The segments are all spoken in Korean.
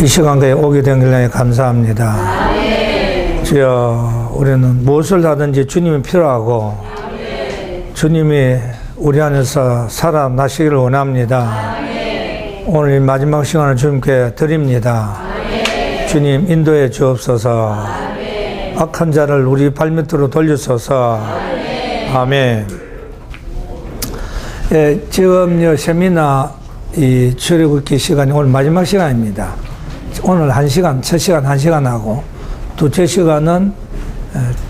이 시간에 오게 된 길에 감사합니다. 주여, 우리는 무엇을 하든지 주님이 필요하고 주님이 우리 안에서 살아나시기를 원합니다. 오늘 마지막 시간을 주님께 드립니다. 주님 인도해 주옵소서. 악한 자를 우리 발밑으로 돌리소서. 아멘. 예, 지금 세미나 이 출애굽기 시간이 오늘 마지막 시간입니다. 오늘 첫 시간 1시간하고 두째 시간은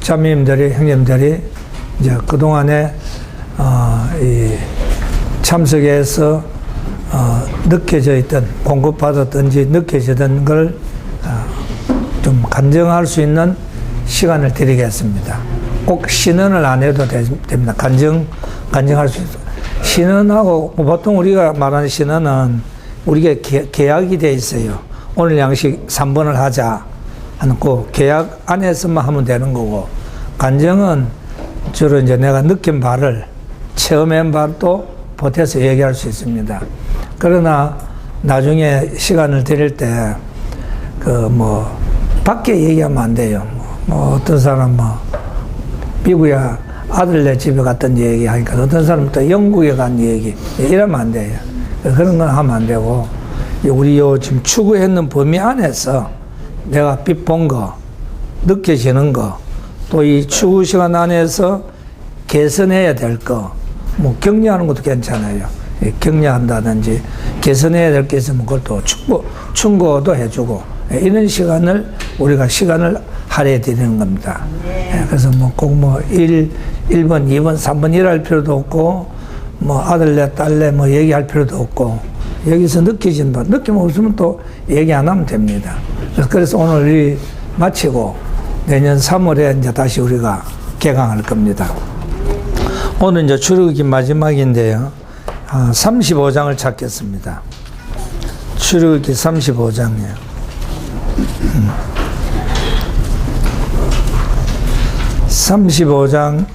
자매님들이, 형님들이 이제 그동안에 이 참석해서 느껴져 있던, 공급받았던지 느껴지던 걸 좀 간증할 수 있는 시간을 드리겠습니다. 꼭 신언을 안 해도 됩니다. 간증할 수 있어요. 신언하고, 보통 우리가 말하는 신언은 우리가 계약이 돼 있어요. 오늘 양식 3번을 하자 하는 그 계약 안에서만 하면 되는 거고, 간증은 주로 이제 내가 느낀 바를, 체험한 바도 보태서 얘기할 수 있습니다. 그러나 나중에 시간을 드릴 때, 밖에 얘기하면 안 돼요. 어떤 사람 미국에 아들네 집에 갔던 얘기 하니까 어떤 사람은 또 영국에 간 얘기, 이러면 안 돼요. 그런 건 하면 안 되고, 우리 지금 추구했는 범위 안에서 내가 본 거, 느껴지는 거, 또 이 추구 시간 안에서 개선해야 될 거, 격려하는 것도 괜찮아요. 격려한다든지 개선해야 될 게 있으면 그것도 충고도 해주고, 이런 시간을 우리가 시간을 할애해 드리는 겁니다. 그래서 꼭 1번, 2번, 3번 일할 필요도 없고, 아들네, 딸네 얘기할 필요도 없고, 여기서 느끼신 바, 느낌 없으면 또 얘기 안 하면 됩니다. 그래서 오늘 마치고 내년 3월에 이제 다시 우리가 개강할 겁니다. 오늘 이제 출애굽기 마지막인데요. 35장을 찾겠습니다. 출애굽기 35장이에요. 35장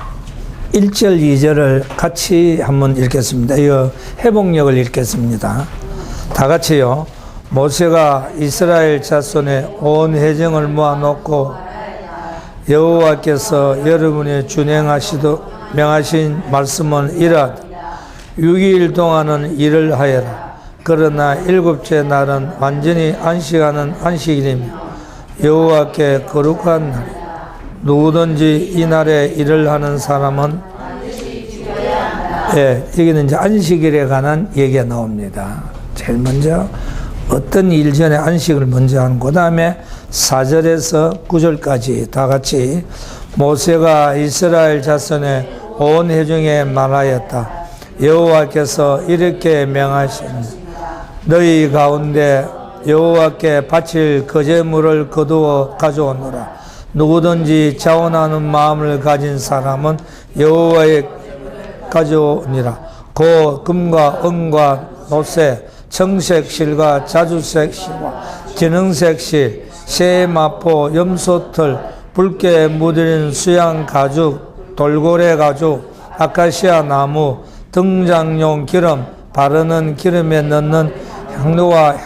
1절, 2절을 같이 한번 읽겠습니다. 이거 회복력을 읽겠습니다. 다 같이요. 모세가 이스라엘 자손의 온 회중을 모아놓고 여호와께서 여러분이 준행하시도록 명하신 말씀은 이러하되 6일 동안은 일을 하여라. 그러나 7째 날은 완전히 안식하는 안식일이며 여호와께 거룩한 날. 누구든지 이 날에 일을 하는 사람은, 여기는 이제 안식일에 관한 얘기가 나옵니다. 제일 먼저 어떤 일 전에 안식을 먼저 하는, 그 다음에 4절에서 9절까지 다 같이 모세가 이스라엘 자손의 온 회중에 말하였다. 여호와께서 이렇게 명하시니 너희 가운데 여호와께 바칠 거제물을 거두어 가져오노라. 누구든지 자원하는 마음을 가진 사람은 여호와에 가져오니라. 고 금과 은과 노새, 청색 실과 자주색 실과 진흥색 실, 새 마포, 염소털, 붉게 무드린 수양 가죽, 돌고래 가죽, 아카시아 나무, 등장용 기름, 바르는 기름에 넣는 향료와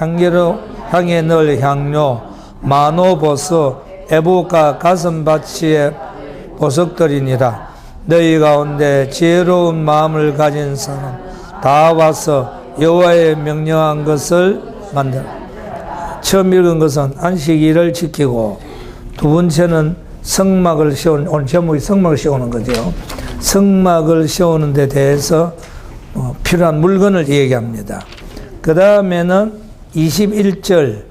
향에 넣을 향료, 마노보스, 에보가 가슴바치의 보석들이니라. 너희 가운데 지혜로운 마음을 가진 사람 다 와서 여호와의 명령한 것을 만들어. 처음 읽은 것은 안식일을 지키고, 두 번째는 성막을 씌우는, 오늘 제목이 성막을 씌우는 거죠. 성막을 씌우는 데 대해서 필요한 물건을 얘기합니다. 그 다음에는 21절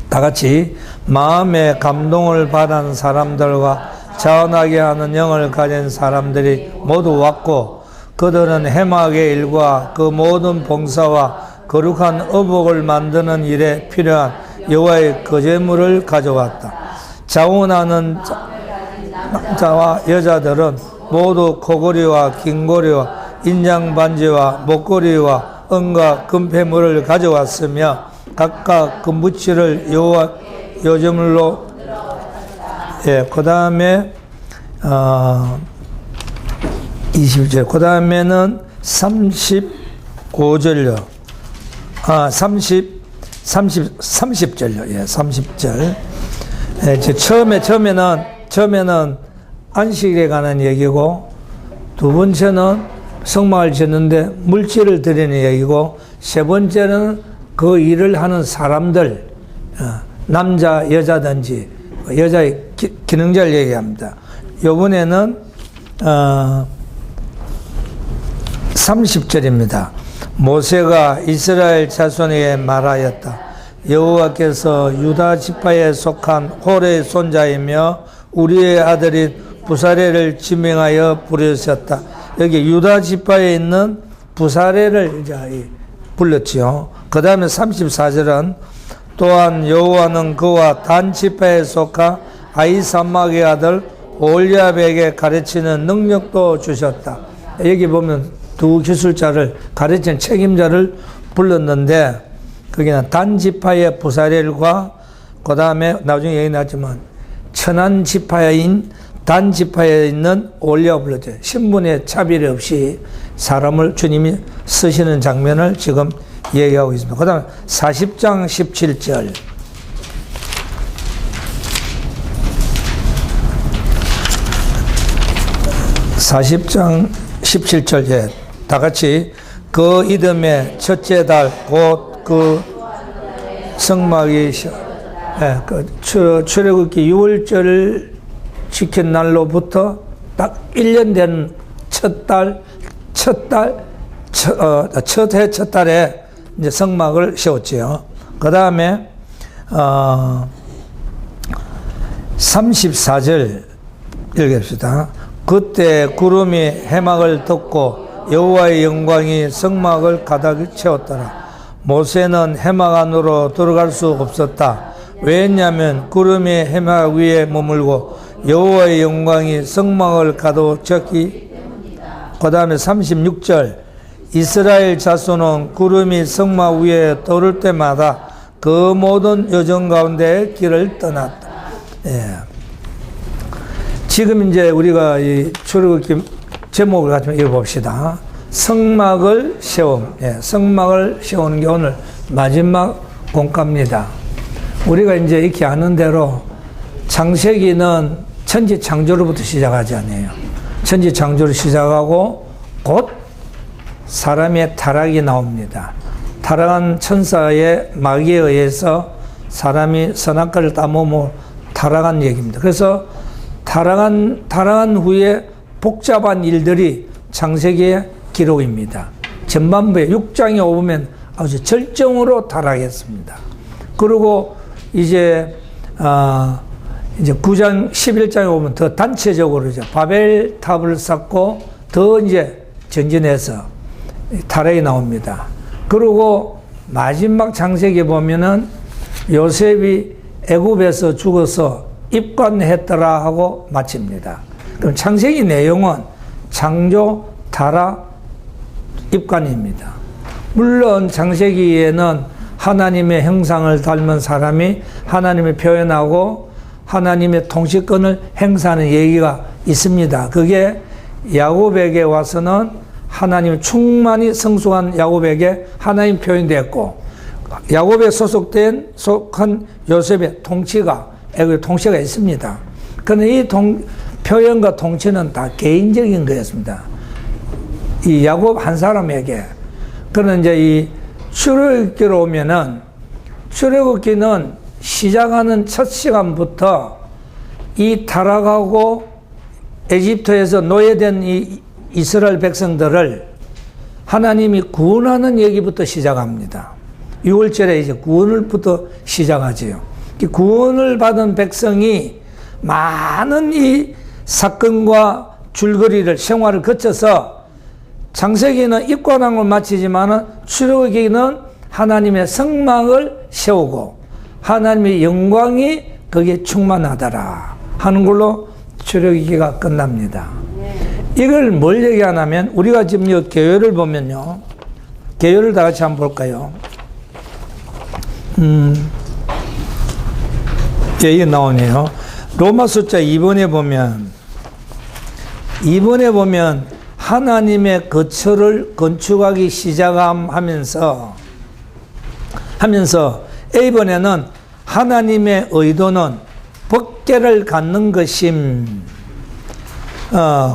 다 같이 마음의 감동을 받은 사람들과 자원하게 하는 영을 가진 사람들이 모두 왔고, 그들은 해막의 일과 그 모든 봉사와 거룩한 의복을 만드는 일에 필요한 여호와의 거제물을 가져왔다. 자원하는 남자와 여자들은 모두 코고리와 긴고리와 인장반지와 목걸이와 은과 금폐물을 가져왔으며 각각 금붙이를 여호와 요제물로, 그 다음에 20절, 그 다음에는 35절요. 30절요. 예, 30절. 예, 처음에는 안식일에 관한 얘기고, 두 번째는 성막을 짓는데 물질을 드리는 얘기고, 세 번째는 그 일을 하는 사람들, 남자, 여자든지, 여자의 기능자를 얘기합니다. 요번에는, 30절입니다. 모세가 이스라엘 자손에게 말하였다. 여호와께서 유다 지파에 속한 홀의 손자이며 우리의 아들인 부사레를 지명하여 부르셨다. 여기 유다 지파에 있는 부사레를 이제 불렀지요. 그 다음에 34절은 또한 여호와는 그와 단 지파에 속한 아히사막의 아들 올리압에게 가르치는 능력도 주셨다. 여기 보면 두 기술자를 가르치는 책임자를 불렀는데, 거기는 단 지파의 부사렐과 그 다음에 나중에 얘기 나왔지만 천한 지파인 단 지파에 있는 올리압을 불렀죠. 신분의 차별 없이 사람을 주님이 쓰시는 장면을 지금 얘기하고 있습니다. 그 다음에 40장 17절. 40장 17절에 다 같이 그 이듬해 첫째 달 곧 그 성막이 출애굽기 6월절 지킨 날로부터 딱 1년 된 첫 달에 이제 성막을 세웠지요. 그 다음에 34절 읽읍시다. 그때 구름이 해막을 덮고 여호와의 영광이 성막을 가득 채웠더라. 모세는 해막 안으로 들어갈 수 없었다. 왜냐하면 구름이 해막 위에 머물고 여호와의 영광이 성막을 가득 채웠기. 그 다음에 36절. 이스라엘 자손은 구름이 성막 위에 떠오를 때마다 그 모든 여정 가운데 길을 떠났다. 예. 지금 이제 우리가 이 출애굽기 제목을 가지고 읽어봅시다. 성막을 세움. 예, 성막을 세우는 게 오늘 마지막 공과입니다. 우리가 이제 이렇게 아는 대로 창세기는 천지 창조로부터 시작하지 않아요. 천지 창조를 시작하고 곧 사람의 타락이 나옵니다. 타락한 천사의 마귀에 의해서 사람이 선악과를 따먹어 타락한 얘기입니다. 그래서 타락한 후에 복잡한 일들이 창세기의 기록입니다. 전반부에 6장에 오면 아주 절정으로 타락했습니다. 그리고 이제 9장, 11장에 오면 더 단체적으로 이제 바벨탑을 쌓고 더 이제 전진해서 타락이 나옵니다. 그리고 마지막 창세기에 보면은 요셉이 애굽에서 죽어서 입관했더라 하고 마칩니다. 그럼 창세기 내용은 창조, 타락, 입관입니다. 물론 창세기에는 하나님의 형상을 닮은 사람이 하나님을 표현하고 하나님의 통치권을 행사하는 얘기가 있습니다. 그게 야곱에게 와서는 하나님 충만히 성숙한 야곱에게 하나님 표현됐고, 야곱에 속한 요셉의 통치가 애굽의 통치가 있습니다. 그런데 이 표현과 통치는 다 개인적인 거였습니다. 이 야곱 한 사람에게. 그는 이제 이 출애굽기로 오면은 출애굽기는 시작하는 첫 시간부터 이 타락하고 에집트에서 노예된 이 이스라엘 백성들을 하나님이 구원하는 얘기부터 시작합니다. 6월절에 이제 구원을부터 시작하지요. 구원을 받은 백성이 많은 이 사건과 줄거리를 생활을 거쳐서 창세기는 입관한 걸 마치지만은 출애굽기는 하나님의 성막을 세우고 하나님의 영광이 거기에 충만하더라 하는 걸로 출애굽기가 끝납니다. 이걸 뭘 얘기하냐면 우리가 지금 이 계율을 보면요, 계율을 다 같이 한번 볼까요? 예, 이게 나오네요. 로마 숫자 2번에 보면 하나님의 거처를 건축하기 시작하면서 A번에는 하나님의 의도는 법계를 갖는 것임.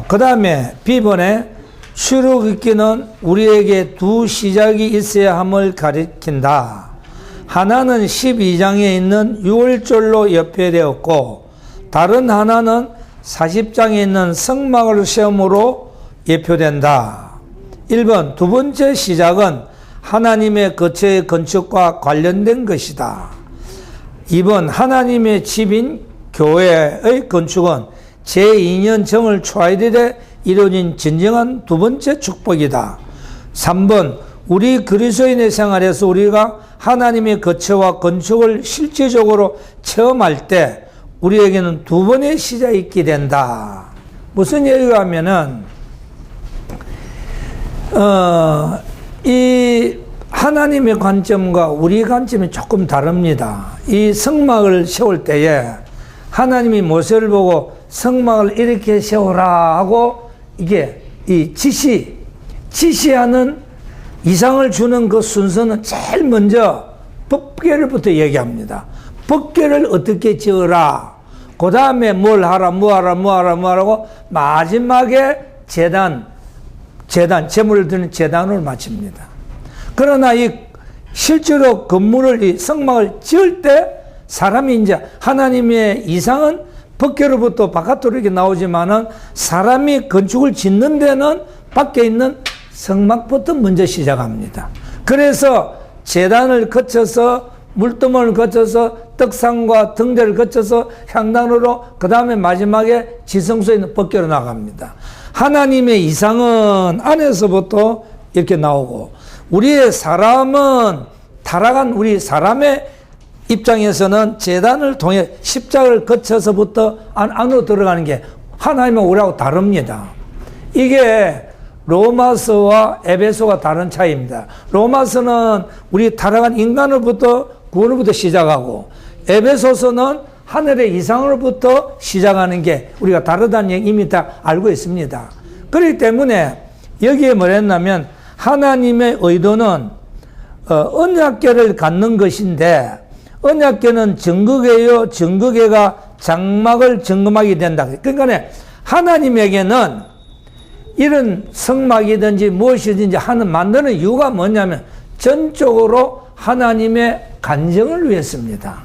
그 다음에 B번에 출애굽기는 우리에게 두 시작이 있어야 함을 가리킨다. 하나는 12장에 있는 6월절로 예표되었고 다른 하나는 40장에 있는 성막을 세움으로 예표된다. 1번 두 번째 시작은 하나님의 거처의 건축과 관련된 것이다. 2번 하나님의 집인 교회의 건축은 제2년 정월 초하일에 이루어진 진정한 두 번째 축복이다. 3번 우리 그리스도인의 생활에서 우리가 하나님의 거처와 건축을 실질적으로 체험할 때 우리에게는 두 번의 시작이 있게 된다. 무슨 얘기가 하면은 이 하나님의 관점과 우리 관점이 조금 다릅니다. 이 성막을 세울 때에 하나님이 모세를 보고 성막을 이렇게 세우라 하고 이게 이 지시하는 이상을 주는 그 순서는 제일 먼저 법궤를부터 얘기합니다. 법궤를 어떻게 지으라. 그 다음에 뭘 하라, 뭐 하라고 마지막에 제물을 드는 제단으로 마칩니다. 그러나 이 실제로 건물을, 이 성막을 지을 때 사람이 이제 하나님의 이상은 법궤로부터 바깥으로 이렇게 나오지만은 사람이 건축을 짓는 데는 밖에 있는 성막부터 먼저 시작합니다. 그래서 제단을 거쳐서 물두멍을 거쳐서 떡상과 등대를 거쳐서 향단으로 그 다음에 마지막에 지성소에 있는 법궤로 나갑니다. 하나님의 이상은 안에서부터 이렇게 나오고 우리의 사람은 타락한 우리 사람의 입장에서는 제단을 통해 십자가를 거쳐서부터 안으로 들어가는 게 하나님은 우리하고 다릅니다. 이게 로마서와 에베소가 다른 차이입니다. 로마서는 우리 타락한 인간으로부터 구원으로부터 시작하고 에베소서는 하늘의 이상으로부터 시작하는 게 우리가 다르다는 얘기 이미 다 알고 있습니다. 그렇기 때문에 여기에 뭐랬냐면 하나님의 의도는 언약궤를 갖는 것인데 언약궤는 증거궤요, 증거궤가 장막을 점검하게 된다. 그러니까 하나님에게는 이런 성막이든지 무엇이든지 만드는 이유가 뭐냐면 전적으로 하나님의 간정을 위해서입니다.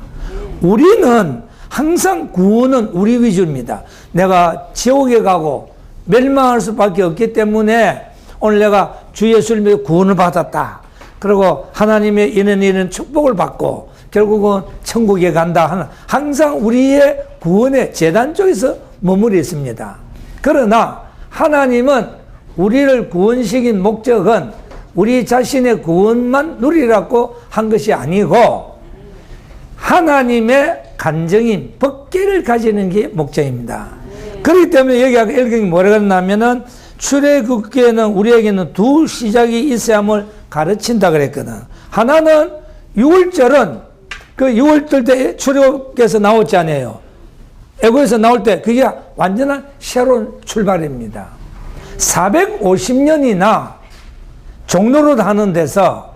우리는 항상 구원은 우리 위주입니다. 내가 지옥에 가고 멸망할 수밖에 없기 때문에 오늘 내가 주 예수를 믿어 구원을 받았다. 그리고 하나님의 이런 축복을 받고 결국은 천국에 간다 하는 항상 우리의 구원의 재단 쪽에서 머무르 있습니다. 그러나 하나님은 우리를 구원시킨 목적은 우리 자신의 구원만 누리라고 한 것이 아니고 하나님의 간정인 법궤를 가지는 게 목적입니다. 그렇기 때문에 여기 일경이 뭐라고 했냐면은 출애굽기에는 우리에게는 두 시작이 있어야 함을 가르친다 그랬거든. 하나는 6월절은 그 6월절 때 출애굽에서 나왔잖아요. 애고에서 나올 때 그게 완전한 새로운 출발입니다. 450년이나 종로로 하는 데서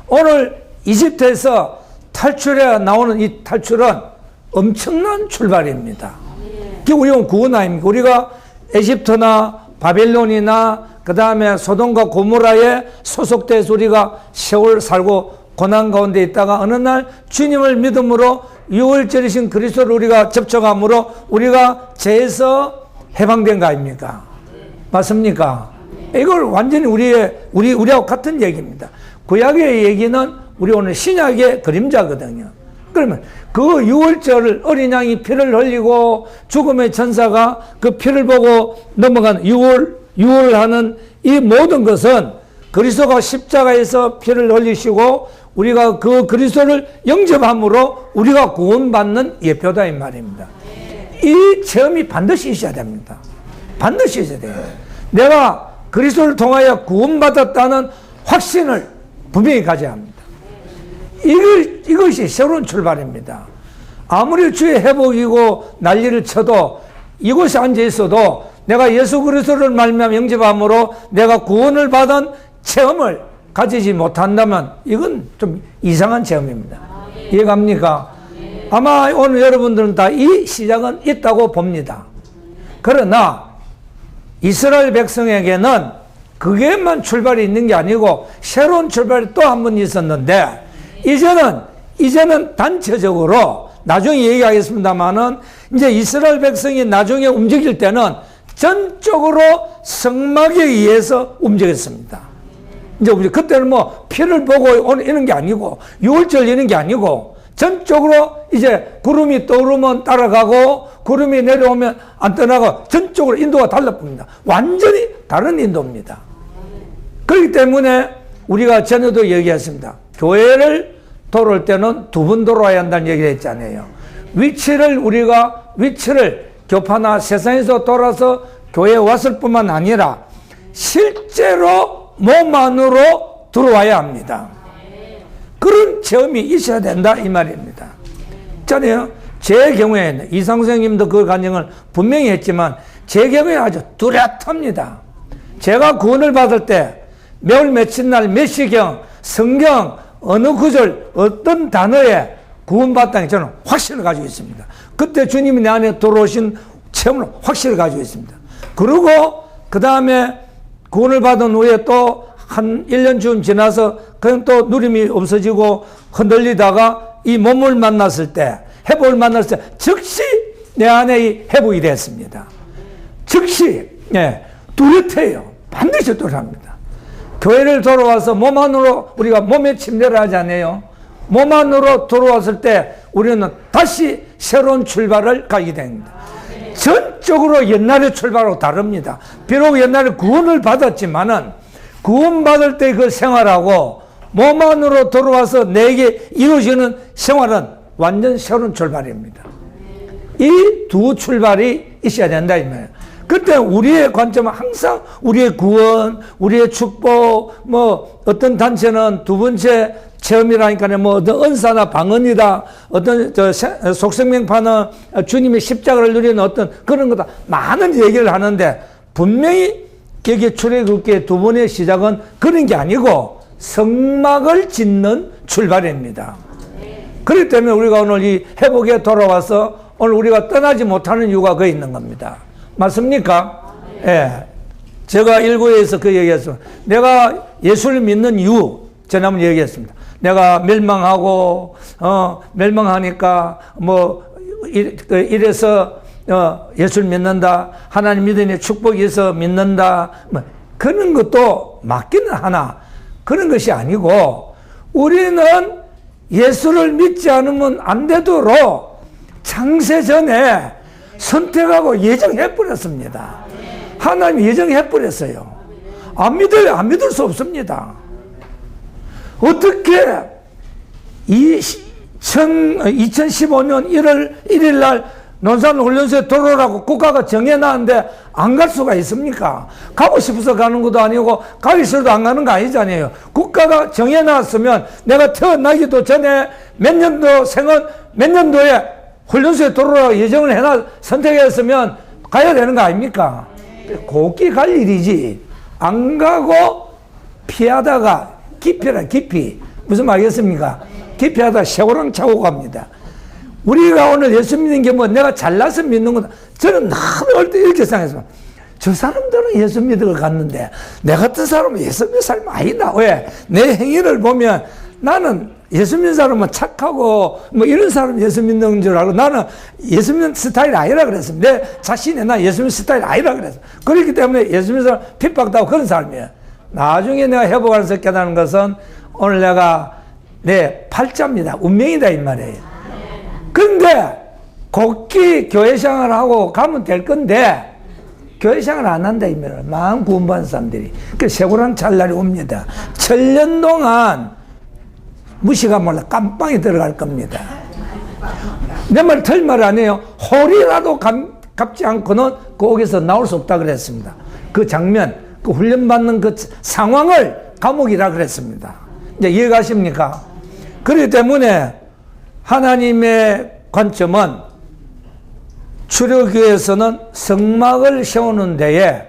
오늘 이집트에서 탈출해 나오는 이 탈출은 엄청난 출발입니다. 그게 우리가 구원 아닙니까? 우리가 에집트나 바벨론이나 그 다음에 소돔과 고모라에 소속돼서 우리가 세월 살고 고난 가운데 있다가 어느 날 주님을 믿음으로 6월절이신 그리스도를 우리가 접촉함으로 우리가 죄에서 해방된 거 아닙니까? 맞습니까? 이걸 완전히 우리하고 같은 얘기입니다. 구약의 얘기는 우리 오늘 신약의 그림자거든요. 그러면 그 6월절을 어린 양이 피를 흘리고 죽음의 천사가 그 피를 보고 넘어간 6월 하는 이 모든 것은 그리스도가 십자가에서 피를 흘리시고 우리가 그 그리스도를 영접함으로 우리가 구원받는 예표다 이 말입니다. 이 체험이 반드시 있어야 됩니다. 반드시 있어야 돼요. 내가 그리스도를 통하여 구원받았다는 확신을 분명히 가져야 합니다. 이것이 새로운 출발입니다. 아무리 주의 회복이고 난리를 쳐도 이곳에 앉아 있어도 내가 예수 그리스도를 말미암아 영접함으로 내가 구원을 받은 체험을 가지지 못한다면 이건 좀 이상한 체험입니다. 이해갑니까? 아마 오늘 여러분들은 다 이 시작은 있다고 봅니다. 그러나 이스라엘 백성에게는 그게만 출발이 있는 게 아니고 새로운 출발이 또 한 번 있었는데 이제는 단체적으로 나중에 얘기하겠습니다만은 이제 이스라엘 백성이 나중에 움직일 때는 전적으로 성막에 의해서 움직였습니다. 이제 우리 그때는 뭐 피를 보고 이런 게 아니고 6월절 이런 게 아니고 전적으로 이제 구름이 떠오르면 따라가고 구름이 내려오면 안 떠나고 전적으로 인도가 달라붙습니다. 완전히 다른 인도입니다. 그렇기 때문에 우리가 전에도 얘기했습니다. 교회를 돌아올 때는 두 번 돌아와야 한다는 얘기를 했잖아요. 위치를 교파나 세상에서 돌아서 교회에 왔을 뿐만 아니라 실제로 몸 안으로 들어와야 합니다. 그런 체험이 있어야 된다 이 말입니다. 있잖아요. 제 경우에는 이상생님도 그 간증을 분명히 했지만 제 경우에 아주 뚜렷합니다. 제가 구원을 받을 때 매월 며칠 날 몇 시경 성경 어느 구절 어떤 단어에 구원받다는 저는 확신을 가지고 있습니다. 그때 주님이 내 안에 들어오신 체험을 확신을 가지고 있습니다. 그리고 그 다음에 구원을 받은 후에 또 한 1년쯤 지나서 그냥 또 누림이 없어지고 흔들리다가 이 몸을 만났을 때, 회복을 만났을 때 즉시 내 안에 이 회복이 됐습니다. 즉시 뚜렷해요. 반드시 뚜렷합니다. 교회를 돌아와서 몸 안으로 우리가 몸에 침례를 하지 않아요. 몸 안으로 들어왔을 때 우리는 다시 새로운 출발을 가게 됩니다. 전적으로 옛날의 출발하고 다릅니다. 비록 옛날에 구원을 받았지만은 구원받을 때 그 생활하고 몸 안으로 들어와서 내게 이루어지는 생활은 완전 새로운 출발입니다. 이 두 출발이 있어야 된다 이 말이에요. 그때 우리의 관점은 항상 우리의 구원, 우리의 축복, 뭐 어떤 단체는 두 번째 체험이라니까요. 뭐 어떤 은사나 방언이다. 어떤 속생명파는 주님의 십자가를 누리는 어떤 그런 거다. 많은 얘기를 하는데 분명히 거기에 출애굽기의 두 번의 시작은 그런 게 아니고 성막을 짓는 출발입니다. 그렇기 때문에 우리가 오늘 이 회복에 돌아와서 오늘 우리가 떠나지 못하는 이유가 거기 있는 겁니다. 맞습니까? 예. 제가 일부에서 그 얘기했습니다. 내가 예수를 믿는 이유, 전에 한번 얘기했습니다. 내가 멸망하니까 이래서 예수를 믿는다. 하나님 믿으니 축복이 있어 믿는다. 뭐 그런 것도 맞기는 하나 그런 것이 아니고 우리는 예수를 믿지 않으면 안 되도록 창세 전에 선택하고 예정해버렸습니다. 하나님이 예정해버렸어요. 안 믿을 수 없습니다. 어떻게 2015년 1월 1일 날 논산훈련소에 들어오라고 국가가 정해놨는데 안 갈 수가 있습니까? 가고 싶어서 가는 것도 아니고 가기 싫어도 안 가는 거 아니잖아요. 국가가 정해놨으면 내가 태어나기도 전에 몇 년도에 훈련소에 들어오라고 예정을 선택했으면 가야 되는 거 아닙니까? 곱게 갈 일이지 안 가고 피하다가 깊이 무슨 말이겠습니까? 깊이 하다가 쇠고랑 차고 갑니다. 우리가 오늘 예수 믿는 게 뭐 내가 잘나서 믿는 거다. 저는 너무 어릴 때 이렇게 생각했어요. 저 사람들은 예수 믿으러 갔는데 내 같은 사람은 예수 믿는 사람이 아니다. 왜? 내 행위를 보면 나는 예수 믿는 사람은 착하고 뭐 이런 사람 예수 믿는 줄 알고 나는 예수 믿는 스타일이 아니라 그랬습니다. 내 자신이 나 예수 믿는 스타일이 아니라 그랬어요. 그렇기 때문에 예수 믿는 사람 핍박도 하고 그런 사람이에요. 나중에 내가 회복하면서 깨달은 것은 오늘 내가 내 팔자입니다. 운명이다 이 말이에요. 근데 곱게 교회 생활을 하고 가면 될 건데 교회 생활 안 한다 이 말이에요. 마음 구원받은 사람들이. 그 쇠고랑 찰 날이 옵니다. 1000년 동안 무시가 몰라 깜빵에 들어갈 겁니다. 내 말 틀린 말 아니에요. 홀이라도 갚지 않고는 거기서 나올 수 없다 그랬습니다. 그 장면, 그 훈련받는 그 상황을 감옥이라 그랬습니다. 이제 이해가십니까? 그렇기 때문에 하나님의 관점은 출애굽기에서는 성막을 세우는 데에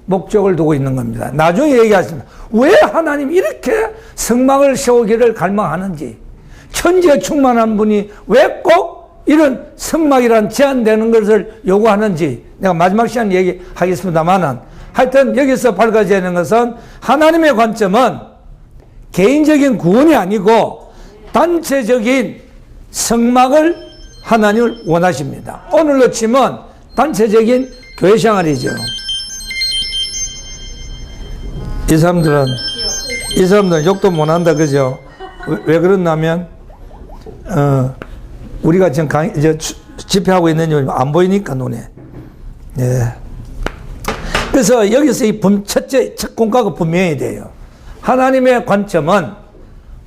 목적을 두고 있는 겁니다. 나중에 얘기하십니다. 왜 하나님이 이렇게 성막을 세우기를 갈망하는지. 천지에 충만한 분이 왜 꼭 이런 성막이란 제한되는 것을 요구하는지 내가 마지막 시간 얘기하겠습니다만은 하여튼 여기서 밝혀지는 것은 하나님의 관점은 개인적인 구원이 아니고 단체적인 성막을 하나님을 원하십니다. 오늘로 치면 단체적인 교회 생활이죠. 이 사람들은 욕도 못한다, 그죠? 왜 그러냐면, 우리가 지금 이제 집회하고 있는 일 안 보이니까, 눈에. 예. 그래서 여기서 첫 공과가 분명히 돼요. 하나님의 관점은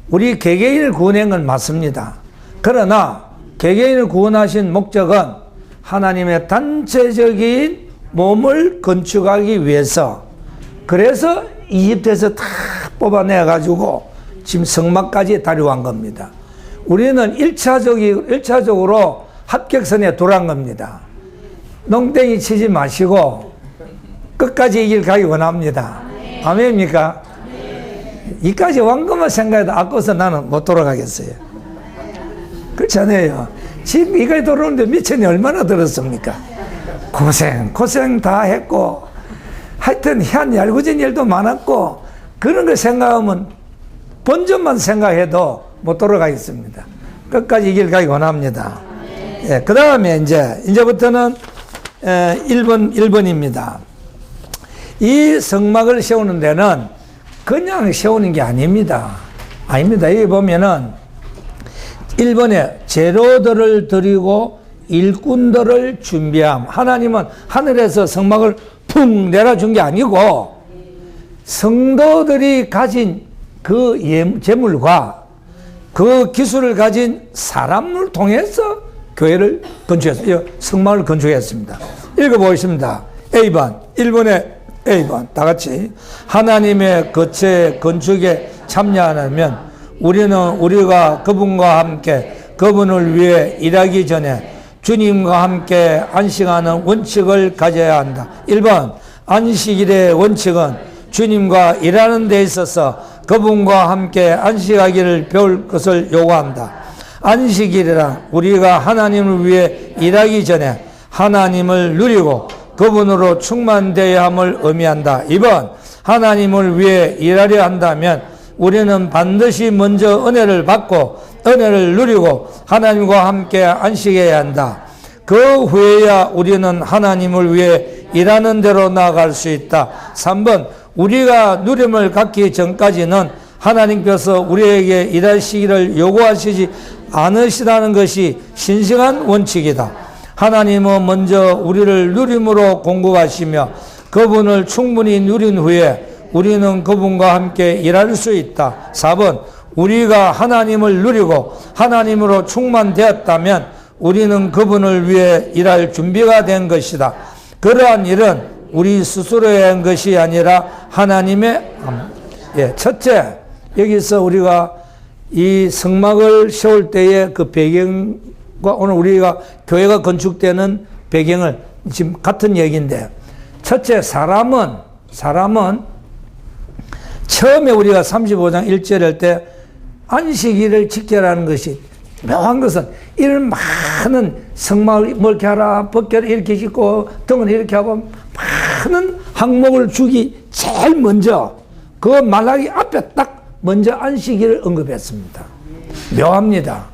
우리 개개인을 구원한 건 맞습니다. 그러나 개개인을 구원하신 목적은 하나님의 단체적인 몸을 건축하기 위해서, 그래서 이집트에서 다 뽑아내가지고 지금 성막까지 다려온 겁니다. 우리는 1차적으로 합격선에 돌아간 겁니다. 농땡이 치지 마시고 끝까지 이 길 가기 원합니다. 아멘입니까? 이까지 온 것만 생각해도 아까워서 나는 못 돌아가겠어요. 그렇잖아요. 지금 이까지 돌아오는데 미천이 얼마나 들었습니까? 고생 다 했고, 하여튼 한 얄궂은 일도 많았고, 그런 걸 생각하면 본전만 생각해도 못 돌아가겠습니다. 끝까지 이 길 가기 원합니다. 예, 그 다음에 이제부터는 1번입니다. 이 성막을 세우는 데는 그냥 세우는 게 아닙니다. 여기 보면은 1번에 재료들을 드리고 일꾼들을 준비함. 하나님은 하늘에서 성막을 풍 내려준 게 아니고 성도들이 가진 그 재물과 그 기술을 가진 사람을 통해서 교회를 건축했어요. 성막을 건축했습니다. 읽어보겠습니다. A번, 1번에 A번, 다 같이. 하나님의 거처의 건축에 참여하려면 우리가 그분과 함께 그분을 위해 일하기 전에 주님과 함께 안식하는 원칙을 가져야 한다. 1번, 안식일의 원칙은 주님과 일하는 데 있어서 그분과 함께 안식하기를 배울 것을 요구한다. 안식일이란 우리가 하나님을 위해 일하기 전에 하나님을 누리고 그분으로 충만되어야 함을 의미한다. 2번, 하나님을 위해 일하려 한다면 우리는 반드시 먼저 은혜를 받고 은혜를 누리고 하나님과 함께 안식해야 한다. 그 후에야 우리는 하나님을 위해 일하는 대로 나아갈 수 있다. 3번, 우리가 누림을 갖기 전까지는 하나님께서 우리에게 일하시기를 요구하시지 않으시다는 것이 신성한 원칙이다. 하나님은 먼저 우리를 누림으로 공급하시며 그분을 충분히 누린 후에 우리는 그분과 함께 일할 수 있다. 4번, 우리가 하나님을 누리고 하나님으로 충만되었다면 우리는 그분을 위해 일할 준비가 된 것이다. 그러한 일은 우리 스스로의 한 것이 아니라 하나님의 첫째, 여기서 우리가 이 성막을 세울 때의 그 배경과 오늘 우리가 교회가 건축되는 배경을 지금 같은 얘기인데, 첫째, 사람은 처음에 우리가 35장 1절 할 때 안식일을 지켜라는 것이 묘한 것은 이런 많은 성막을 이렇게 하라, 벗겨라 이렇게 짓고 등을 이렇게 하고 많은 항목을 주기 제일 먼저 그 말라기 앞에 딱 먼저 안식일을 언급했습니다. 묘합니다.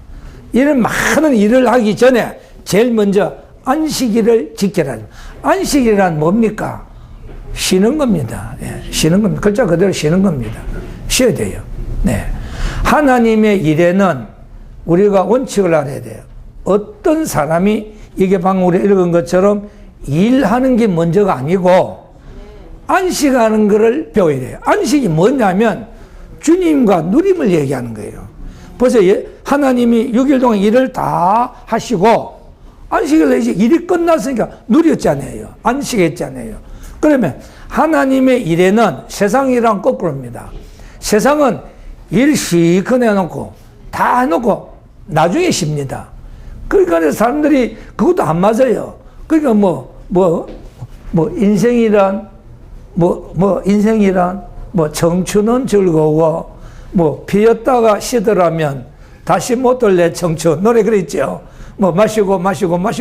이런 많은 일을 하기 전에 제일 먼저 안식일을 지켜라. 안식일이란 뭡니까? 쉬는 겁니다. 예, 쉬는 겁니다. 글자 그대로 쉬는 겁니다. 쉬어야 돼요. 네. 하나님의 일에는 우리가 원칙을 알아야 돼요. 어떤 사람이 이게 방금 우리 읽은 것처럼 일하는 게 먼저가 아니고 안식하는 것을 배워야 돼요. 안식이 뭐냐면 주님과 누림을 얘기하는 거예요. 벌써 하나님이 6일 동안 일을 다 하시고 안식을 이제 일이 끝났으니까 누렸잖아요. 안식했잖아요. 그러면 하나님의 일에는 세상이랑 거꾸로입니다. 세상은 일 시컷 해놓고 다 해놓고 나중에 쉽니다. 그러니까 사람들이 그것도 안 맞아요. 그러니까 인생이란 청춘은 즐거워 피었다가 시들하면 다시 못 돌래 청춘. 노래 그랬죠. 뭐 마시고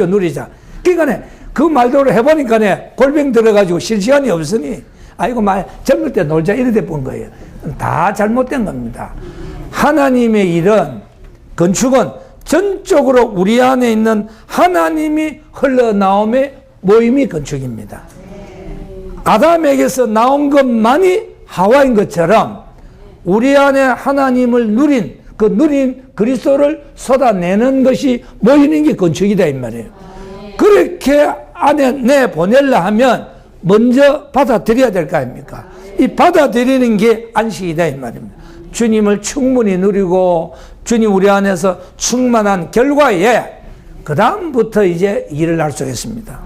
누리자. 그러니까 그 말대로 해보니까 골병 들어가지고 쉴 시간이 없으니 아이고 젊을 때 놀자 이래 돼본 거예요. 다 잘못된 겁니다. 하나님의 일은 건축은 전적으로 우리 안에 있는 하나님이 흘러나옴의 모임이 건축입니다. 아담에게서 나온 것만이 하와인 것처럼 우리 안에 하나님을 누린 그리스도를 쏟아내는 것이 모이는 게 건축이다 이 말이에요. 그렇게 안에 내보내려 하면 먼저 받아들여야 될 거 아닙니까? 이 받아들이는 게 안식이다 이 말입니다. 주님을 충분히 누리고 주님 우리 안에서 충만한 결과에 그 다음부터 이제 일을 할 수 있습니다.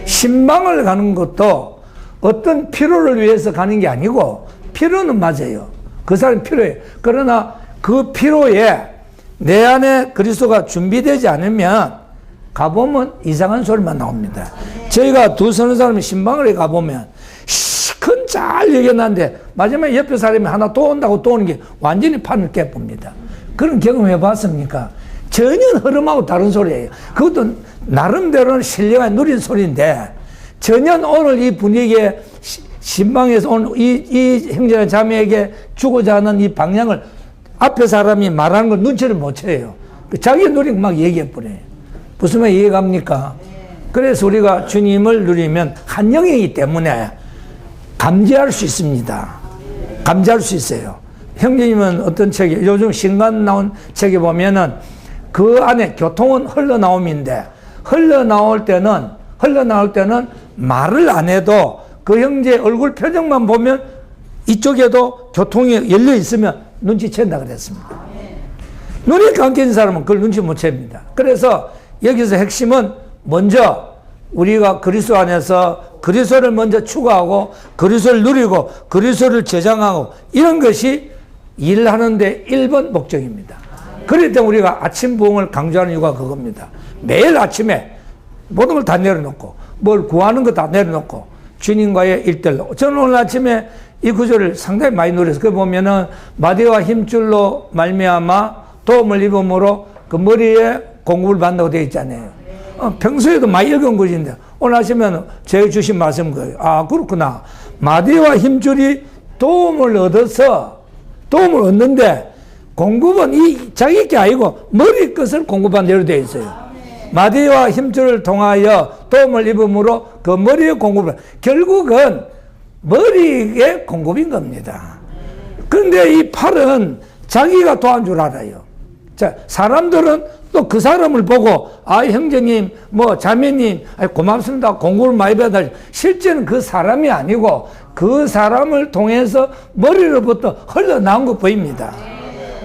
신방을 가는 것도 어떤 필요를 위해서 가는 게 아니고 필요는 맞아요. 그 사람이 필요해요. 그러나 그 필요에 내 안에 그리스도가 준비되지 않으면 가보면 이상한 소리만 나옵니다. 저희가 두 서너 사람이 신방을 가보면 큰 잘 얘기했는데 마지막에 옆에 사람이 하나 또 온다고 또 오는 게 완전히 판을 깨봅니다. 그런 경험 해봤습니까? 전혀 흐름하고 다른 소리예요. 그것도 나름대로는 신령한 누린 소리인데 전혀 오늘 이 분위기에 신방에서 오늘 이 형제나 자매에게 주고자 하는 이 방향을 앞에 사람이 말하는 걸 눈치를 못 채요. 자기 누린 막 얘기해버려요. 무슨 말 이해갑니까? 그래서 우리가 주님을 누리면 한 영이기 때문에 감지할 수 있습니다. 감지할 수 있어요. 형제님은 어떤 책에 요즘 신간 나온 책에 보면은 그 안에 교통은 흘러나옴인데 흘러나올 때는 말을 안 해도 그 형제 얼굴 표정만 보면 이쪽에도 교통이 열려 있으면 눈치챈다 그랬습니다. 눈이 감긴 사람은 그걸 눈치 못 챕니다. 그래서 여기서 핵심은 먼저 우리가 그리스도 안에서 그리스도를 먼저 추구하고 그리스도를 누리고 그리스도를 제장하고 이런 것이 일을 하는데 1번 목적입니다. 그럴 때 우리가 아침 부흥을 강조하는 이유가 그겁니다. 매일 아침에 모든 걸 다 내려놓고 뭘 구하는 거 다 내려놓고 주님과의 일대로. 저는 오늘 아침에 이 구절을 상당히 많이 누렸어요. 그 보면은 마디와 힘줄로 말미암아 도움을 입음으로 그 머리에 공급을 받는다고 되어 있잖아요. 평소에도 많이 읽은 것인데 오늘 하시면 제가 주신 말씀 거예요. 아 그렇구나. 마디와 힘줄이 도움을 얻는데 공급은 이 자기 게 아니고 머리 끝을 공급한 대로 되어 있어요. 마디와 힘줄을 통하여 도움을 입음으로 그 머리의 공급을 결국은 머리의 공급인 겁니다. 그런데 이 팔은 자기가 도와준 줄 알아요. 자, 사람들은 또 그 사람을 보고 아 형제님 뭐 자매님 고맙습니다 공급을 많이 받아. 실제는 그 사람이 아니고 그 사람을 통해서 머리로부터 흘러나온 거 보입니다.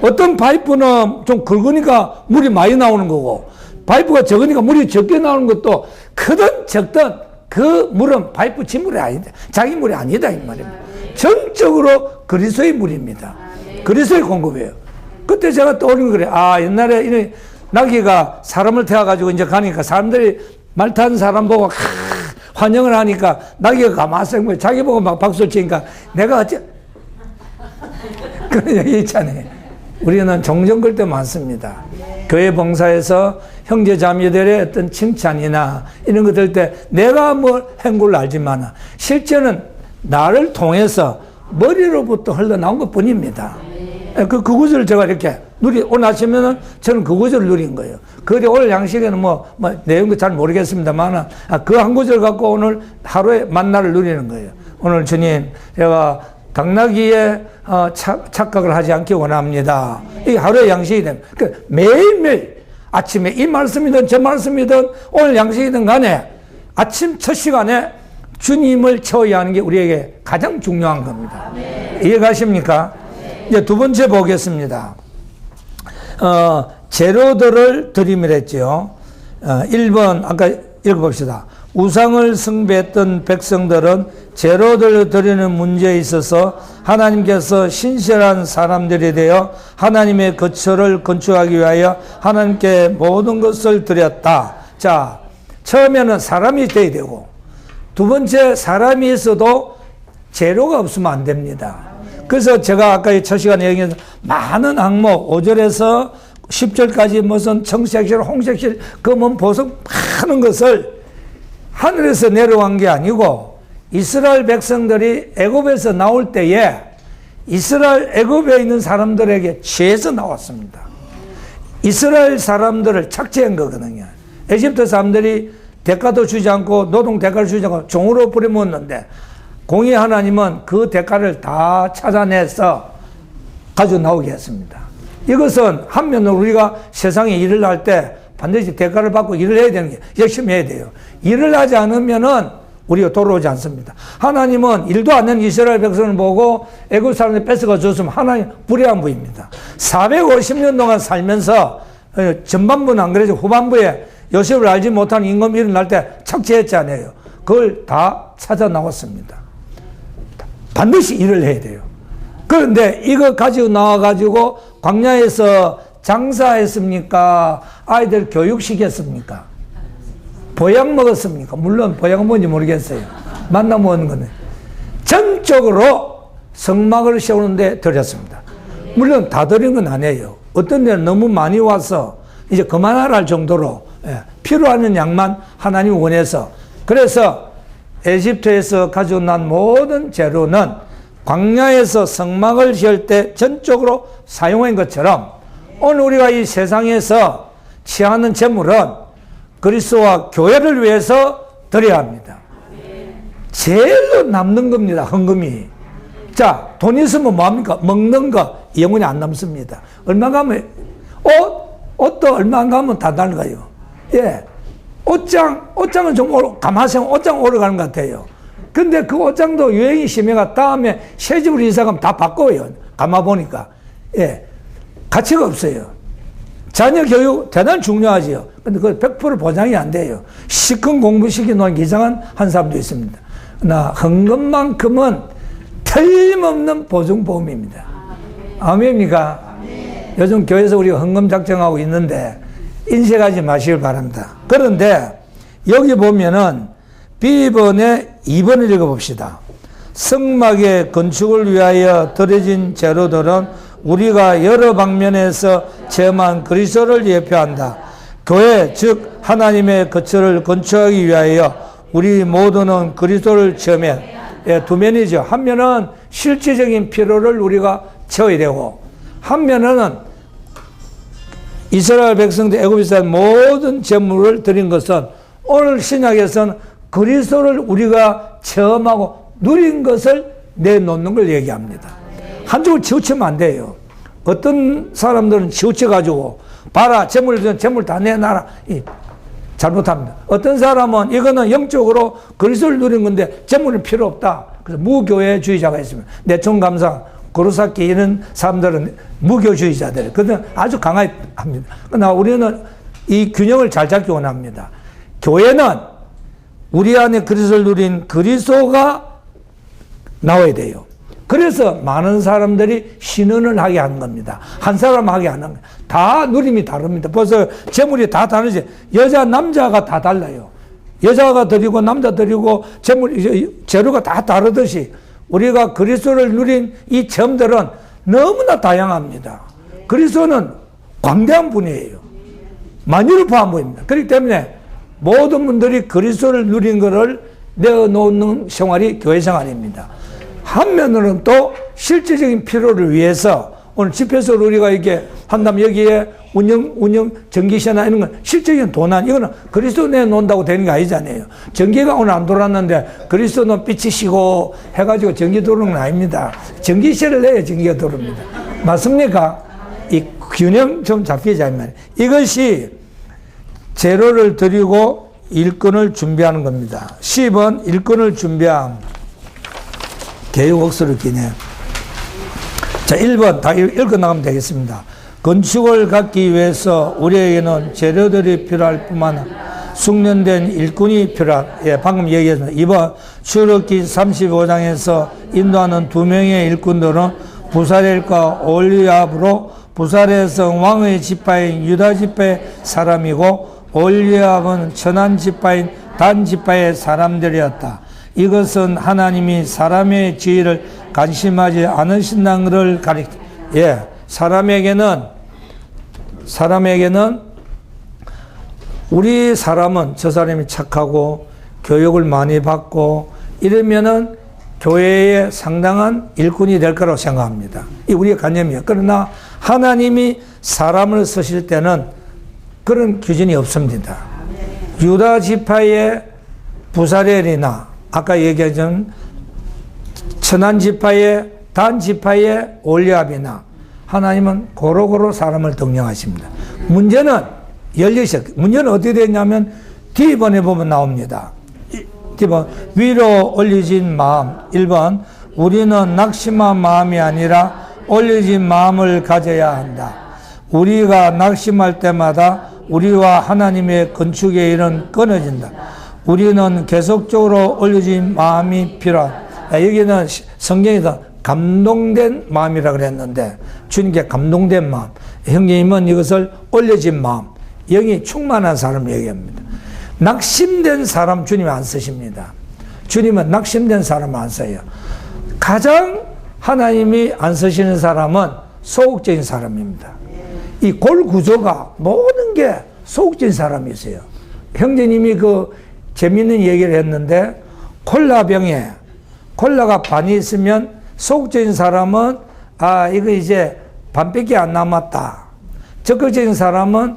어떤 파이프는 좀 굵으니까 물이 많이 나오는 거고 파이프가 적으니까 물이 적게 나오는 것도 크든 적든 그 물은 파이프 진물이 아니다. 자기 물이 아니다 이 말입니다. 전적으로 그리스도의 물입니다. 그리스도의 공급이에요. 그때 제가 떠오르는 거래. 아 옛날에 이런 나귀가 사람을 태워가지고 이제 가니까 사람들이 말 타는 사람 보고 환영을 하니까 나귀가 가만히 있는 거예요. 자기 보고 막 박수를 치니까 내가 어째 그런 얘기 있잖아요. 우리는 종종 그럴 때 많습니다. 교회 봉사에서 형제 자매들의 어떤 칭찬이나 이런 거 들 때 내가 뭐 한 걸로 알지만 실제는 나를 통해서 머리로부터 흘러나온 것 뿐입니다. 그 구절을 제가 이렇게 오늘 아침에는 저는 그 구절을 누린 거예요. 그런데 오늘 양식에는 뭐 내용도 잘 모르겠습니다만 그 한 구절 갖고 오늘 하루의 만나를 누리는 거예요. 오늘 주님 제가 당나귀에 착각을 하지 않기 원합니다. 이게 하루의 양식이 됩니다. 그러니까 매일매일 아침에 이 말씀이든 저 말씀이든 오늘 양식이든 간에 아침 첫 시간에 주님을 채워야 하는 게 우리에게 가장 중요한 겁니다. 이해가십니까? 이제 두 번째 보겠습니다. 재료들을 드림을 했죠. 1번 아까 읽어봅시다. 우상을 숭배했던 백성들은 재료들을 드리는 문제에 있어서 하나님께서 신실한 사람들이 되어 하나님의 거처를 건축하기 위하여 하나님께 모든 것을 드렸다. 자, 처음에는 사람이 돼야 되고 두 번째 사람이 있어도 재료가 없으면 안 됩니다. 그래서 제가 아까 첫 시간에 얘기했던 많은 항목 5절에서 10절까지 무슨 청색실, 홍색실, 검은 보석 많은 것을 하늘에서 내려간 게 아니고 이스라엘 백성들이 애굽에서 나올 때에 이스라엘 애굽에 있는 사람들에게 취해서 나왔습니다. 이스라엘 사람들을 착취한 거거든요. 에집트 사람들이 대가도 주지 않고 노동 대가를 주지 않고 종으로 부려먹었는데 공의 하나님은 그 대가를 다 찾아내서 가지고 나오게 했습니다. 이것은 한면으로 우리가 세상에 일을 할 때 반드시 대가를 받고 일을 해야 되는 게 열심히 해야 돼요. 일을 하지 않으면은 우리가 돌아오지 않습니다. 하나님은 일도 안 하는 이스라엘 백성을 보고 애굽 사람들이 뺏어가 줬으면 하나님 불의한 분입니다. 450년 동안 살면서 전반부는 안 그래도 후반부에 요셉을 알지 못한 임금이 일어날 때 착취했잖아요. 그걸 다 찾아 나왔습니다. 반드시 일을 해야 돼요. 그런데 이거 가지고 나와가지고 광야에서 장사했습니까? 아이들 교육시켰습니까? 보약 먹었습니까? 물론 보약은 뭔지 모르겠어요. 만나 먹는 거는. 전적으로 성막을 세우는데 들였습니다. 물론 다 들인 건 아니에요. 어떤 데는 너무 많이 와서 이제 그만하라 할 정도로 필요한 양만 하나님 원해서. 그래서 에집트에서 가지고 난 모든 재료는 광야에서 성막을 지을 때 전적으로 사용한 것처럼 오늘 우리가 이 세상에서 취하는 재물은 그리스도와 교회를 위해서 드려야 합니다. 제일로 남는 겁니다. 헌금이. 자, 돈 있으면 뭐합니까? 먹는 거 영원히 안 남습니다. 얼마 가면 옷도 얼마 안 가면 다 낡아요. 예, 옷장은 좀 가마생 옷장 오래 가는 것 같아요. 근데 그 옷장도 유행이 심해가 다음에 새 집으로 이사 가면 다 바꿔요. 가마 보니까. 예, 가치가 없어요. 자녀 교육 대단히 중요하지요. 근데 그 100% 보장이 안 돼요. 시큰 공부시켜 놓은 기장한 한 사람도 있습니다. 나 헌금만큼은 틀림없는 보증보험입니다. 아멘입니까? 요즘 교회에서 우리가 헌금 작정하고 있는데 인색하지 마시길 바랍니다. 그런데 여기 보면은 B번에 2번을 읽어봅시다. 성막의 건축을 위하여 드려진 재료들은 우리가 여러 방면에서 체험한 그리스도를 예표한다. 교회 즉 하나님의 거처를 건축하기 위하여 우리 모두는 그리스도를 체험해. 예, 두 면이죠. 한 면은 실질적인 필요를 우리가 채워야 되고 한 면은 이스라엘 백성들 애굽에서 모든 재물을 드린 것은 오늘 신약에서는 그리스도를 우리가 체험하고 누린 것을 내놓는 걸 얘기합니다. 한쪽을 치우치면 안 돼요. 어떤 사람들은 치우쳐가지고 봐라 재물 다 내놔라 잘못합니다. 어떤 사람은 이거는 영적으로 그리스도를 누린 건데 재물은 필요 없다. 그래서 무교회주의자가 있습니다. 내총감상 고로사키 이런 사람들은 무교주의자들 그들은 아주 강하게 합니다. 그러나 우리는 이 균형을 잘 잡기 원합니다. 교회는 우리 안에 그리스도를 누린 그리스도가 나와야 돼요. 그래서 많은 사람들이 신언을 하게 하는 겁니다. 한 사람 하게 하는 겁니다. 다 누림이 다릅니다. 벌써 재물이 다 다르지. 여자, 남자가 다 달라요. 여자가 드리고 남자 드리고 재료가 다 다르듯이 우리가 그리스도를 누린 이 체험들은 너무나 다양합니다. 그리스도는 광대한 분이에요. 만유를 포함한 분입니다. 그렇기 때문에 모든 분들이 그리스도를 누린 것을 내어놓는 생활이 교회 생활입니다. 한면으로는 또 실질적인 필요를 위해서 오늘 집회에서 우리가 이렇게 한다면 여기에 운영, 전기세나 이런 건 실질적인 도난, 이거는 그리스도 내놓는다고 되는 게 아니잖아요. 전기가 오늘 안 돌았는데 그리스도는 삐치시고 해가지고 전기 들어오는 건 아닙니다. 전기세를 내야 전기가 들어옵니다. 맞습니까? 이 균형 좀 잡히자, 이 말이에요. 이것이 재료를 드리고 일꾼을 준비하는 겁니다. 10번 일꾼을 준비함. 개혁억수를 기내. 자, 1번 다 읽어 나가면 되겠습니다. 건축을 갖기 위해서 우리에게는 재료들이 필요할 뿐만 아니라 숙련된 일꾼이 필요한, 예, 방금 얘기했습니다. 2번 출애굽기 35장에서 인도하는 2명의 일꾼들은 부사렐과 올리압으로 부사렐에서 왕의 지파인 유다 지파의 사람이고 올리압은 천한 지파인 단 지파의 사람들이었다. 이것은 하나님이 사람의 지위를 간심하지 않으신다는 것을 가리킵니다. 예, 사람에게는 사람에게는 우리 사람은 저 사람이 착하고 교육을 많이 받고 이러면은 교회의 상당한 일꾼이 될 거라고 생각합니다. 이 우리의 관념이에요. 그러나 하나님이 사람을 쓰실 때는 그런 기준이 없습니다. 유다 지파의 부사렐이나 아까 얘기했던 천한 지파의 단 지파의 올리압이나 하나님은 고루고루 사람을 등령하십니다. 문제는 문제는 어떻게 됐냐면 D번에 보면 나옵니다. D번 위로 올려진 마음. 1번 우리는 낙심한 마음이 아니라 올려진 마음을 가져야 한다. 우리가 낙심할 때마다 우리와 하나님의 건축의 일은 끊어진다. 우리는 계속적으로 올려진 마음이 필요하다. 여기는 성경에서 감동된 마음이라고 그랬는데 주님께 감동된 마음. 형님은 이것을 올려진 마음, 영이 충만한 사람 얘기합니다. 낙심된 사람 주님이 안 쓰십니다. 주님은 낙심된 사람 안 써요. 가장 하나님이 안 쓰시는 사람은 소극적인 사람입니다. 이 골 구조가 모든 게 소극적인 사람이 있어요. 형제님이 그 재밌는 얘기를 했는데 콜라병에 콜라가 반이 있으면 소극적인 사람은 이거 이제 반밖에 안 남았다. 적극적인 사람은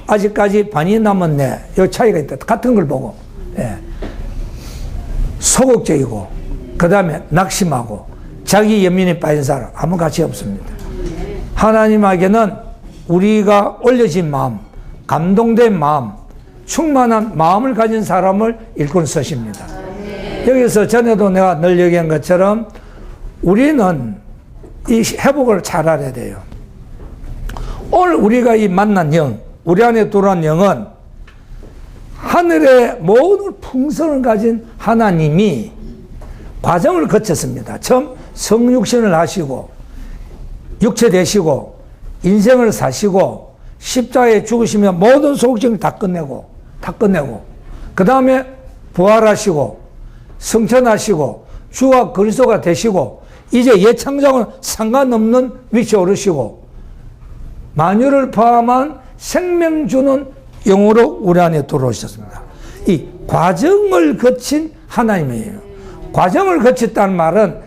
아직까지 반이 남았네. 이 차이가 있다. 같은 걸 보고. 예. 소극적이고 그 다음에 낙심하고 자기 연민에 빠진 사람 아무 가치 없습니다. 하나님에게는 우리가 올려진 마음, 감동된 마음, 충만한 마음을 가진 사람을 일꾼 쓰십니다. 여기서 전에도 내가 늘 얘기한 것처럼 우리는 이 회복을 잘 알아야 돼요. 오늘 우리가 이 만난 영, 우리 안에 들어온 영은 하늘의 모든 풍성을 가진 하나님이 과정을 거쳤습니다. 처음 성육신을 하시고 육체 되시고 인생을 사시고 십자가에 죽으시며 모든 소극적을 다 끝내고 그 다음에 부활하시고 성천하시고 주와 그리스도가 되시고 이제 예창장은 상관없는 위치에 오르시고 만유를 포함한 생명 주는 영으로 우리 안에 들어오셨습니다. 이 과정을 거친 하나님이에요. 과정을 거쳤다는 말은